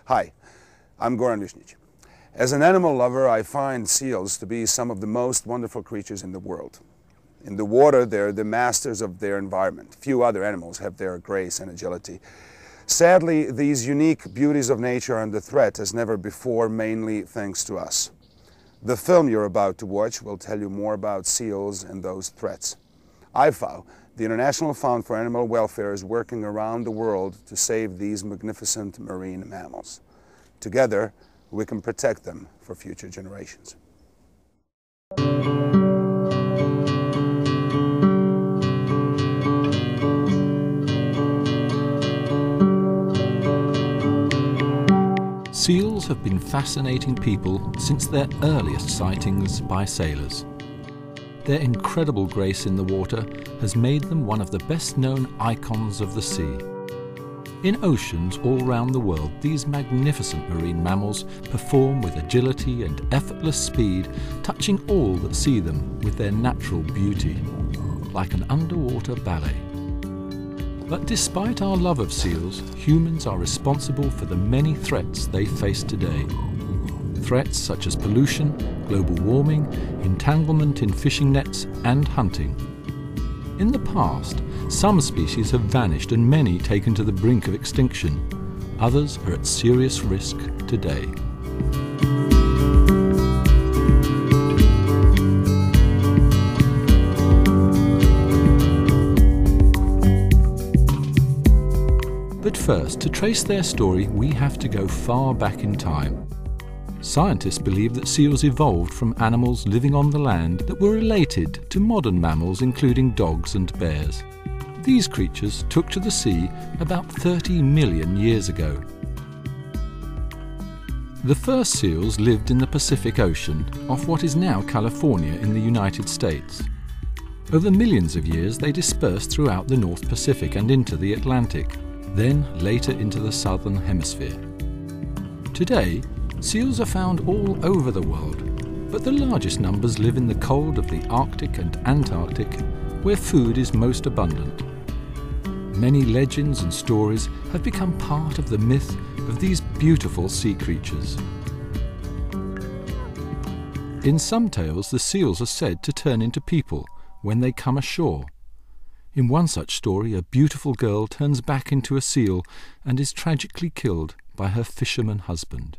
Hi, I'm Goran Višnjić. As an animal lover, I find seals to be some of the most wonderful creatures in the world. In the water, they're the masters of their environment. Few other animals have their grace and agility. Sadly, these unique beauties of nature are under threat as never before, mainly thanks to us. The film you're about to watch will tell you more about seals and those threats. IFAW, the International Fund for Animal Welfare, is working around the world to save these magnificent marine mammals. Together, we can protect them for future generations. Seals have been fascinating people since their earliest sightings by sailors. Their incredible grace in the water has made them one of the best-known icons of the sea. In oceans all around the world, these magnificent marine mammals perform with agility and effortless speed, touching all that see them with their natural beauty, like an underwater ballet. But despite our love of seals, humans are responsible for the many threats they face today. Threats such as pollution, global warming, entanglement in fishing nets, and hunting. In the past, some species have vanished and many taken to the brink of extinction. Others are at serious risk today. But first, to trace their story, we have to go far back in time. Scientists believe that seals evolved from animals living on the land that were related to modern mammals, including dogs and bears. These creatures took to the sea about 30 million years ago. The first seals lived in the Pacific Ocean, off what is now California in the United States. Over millions of years, they dispersed throughout the North Pacific and into the Atlantic, then later into the Southern Hemisphere. Today, seals are found all over the world, but the largest numbers live in the cold of the Arctic and Antarctic, where food is most abundant. Many legends and stories have become part of the myth of these beautiful sea creatures. In some tales, the seals are said to turn into people when they come ashore. In one such story, a beautiful girl turns back into a seal and is tragically killed by her fisherman husband.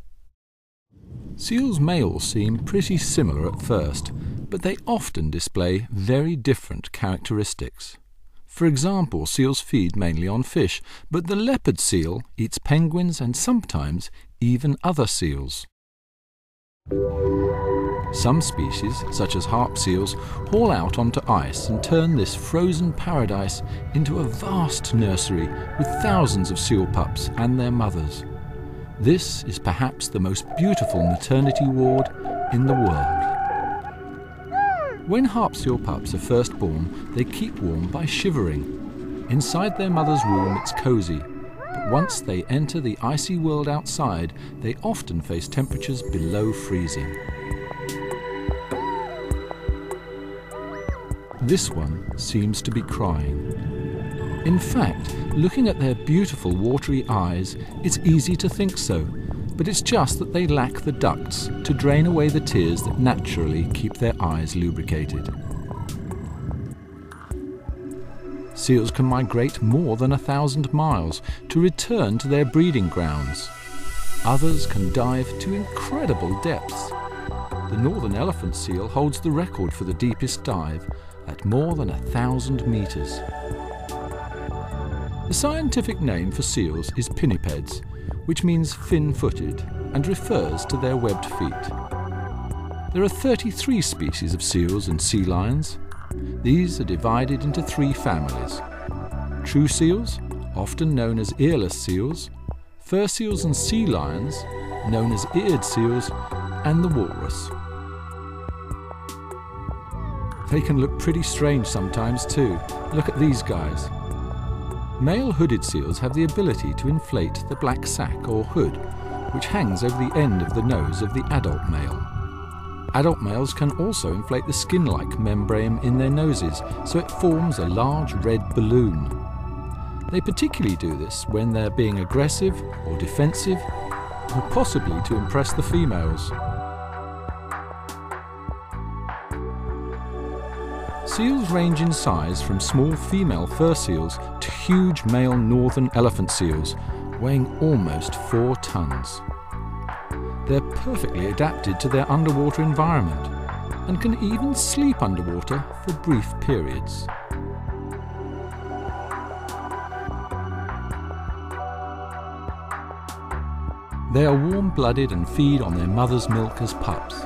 Seals may all seem pretty similar at first, but they often display very different characteristics. For example, seals feed mainly on fish, but the leopard seal eats penguins and sometimes even other seals. Some species, such as harp seals, haul out onto ice and turn this frozen paradise into a vast nursery with thousands of seal pups and their mothers. This is perhaps the most beautiful maternity ward in the world. When harp seal pups are first born, they keep warm by shivering. Inside their mother's womb it's cosy, but once they enter the icy world outside, they often face temperatures below freezing. This one seems to be crying. In fact, looking at their beautiful watery eyes, it's easy to think so, but it's just that they lack the ducts to drain away the tears that naturally keep their eyes lubricated. Seals can migrate more than 1,000 miles to return to their breeding grounds. Others can dive to incredible depths. The northern elephant seal holds the record for the deepest dive at more than 1,000 meters. The scientific name for seals is pinnipeds, which means fin-footed and refers to their webbed feet. There are 33 species of seals and sea lions. These are divided into 3 families: true seals, often known as earless seals, fur seals and sea lions, known as eared seals, and the walrus. They can look pretty strange sometimes too. Look at these guys. Male hooded seals have the ability to inflate the black sac or hood, which hangs over the end of the nose of the adult male. Adult males can also inflate the skin-like membrane in their noses, so it forms a large red balloon. They particularly do this when they're being aggressive or defensive, or possibly to impress the females. Seals range in size from small female fur seals to huge male northern elephant seals, weighing almost 4 tons. They're perfectly adapted to their underwater environment and can even sleep underwater for brief periods. They are warm-blooded and feed on their mother's milk as pups.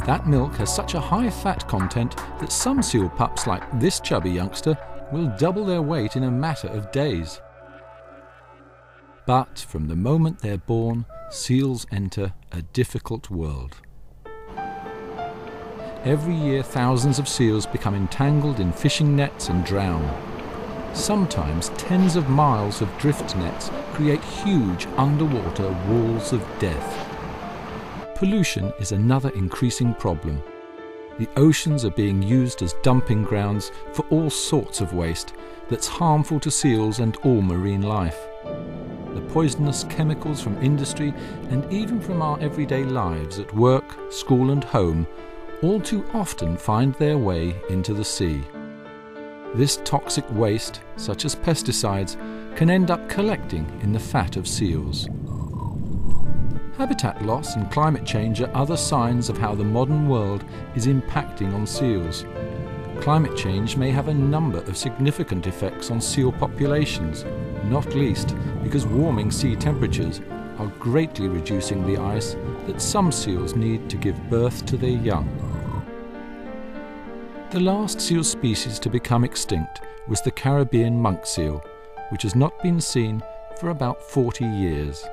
That milk has such a high fat content that some seal pups like this chubby youngster will double their weight in a matter of days. But from the moment they're born, seals enter a difficult world. Every year thousands of seals become entangled in fishing nets and drown. Sometimes tens of miles of drift nets create huge underwater walls of death. Pollution is another increasing problem. The oceans are being used as dumping grounds for all sorts of waste that's harmful to seals and all marine life. The poisonous chemicals from industry and even from our everyday lives at work, school and home all too often find their way into the sea. This toxic waste, such as pesticides, can end up collecting in the fat of seals. Habitat loss and climate change are other signs of how the modern world is impacting on seals. Climate change may have a number of significant effects on seal populations, not least because warming sea temperatures are greatly reducing the ice that some seals need to give birth to their young. The last seal species to become extinct was the Caribbean monk seal, which has not been seen for about 40 years.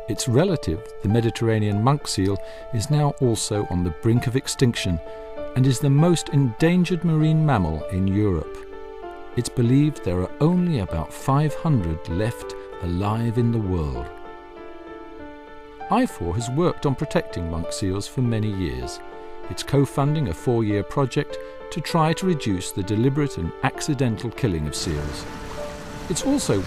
Its relative, the Mediterranean monk seal, is now also on the brink of extinction and is the most endangered marine mammal in Europe. It's believed there are only about 500 left alive in the world. IFAW has worked on protecting monk seals for many years. It's co-funding a 4-year project to try to reduce the deliberate and accidental killing of seals. It's also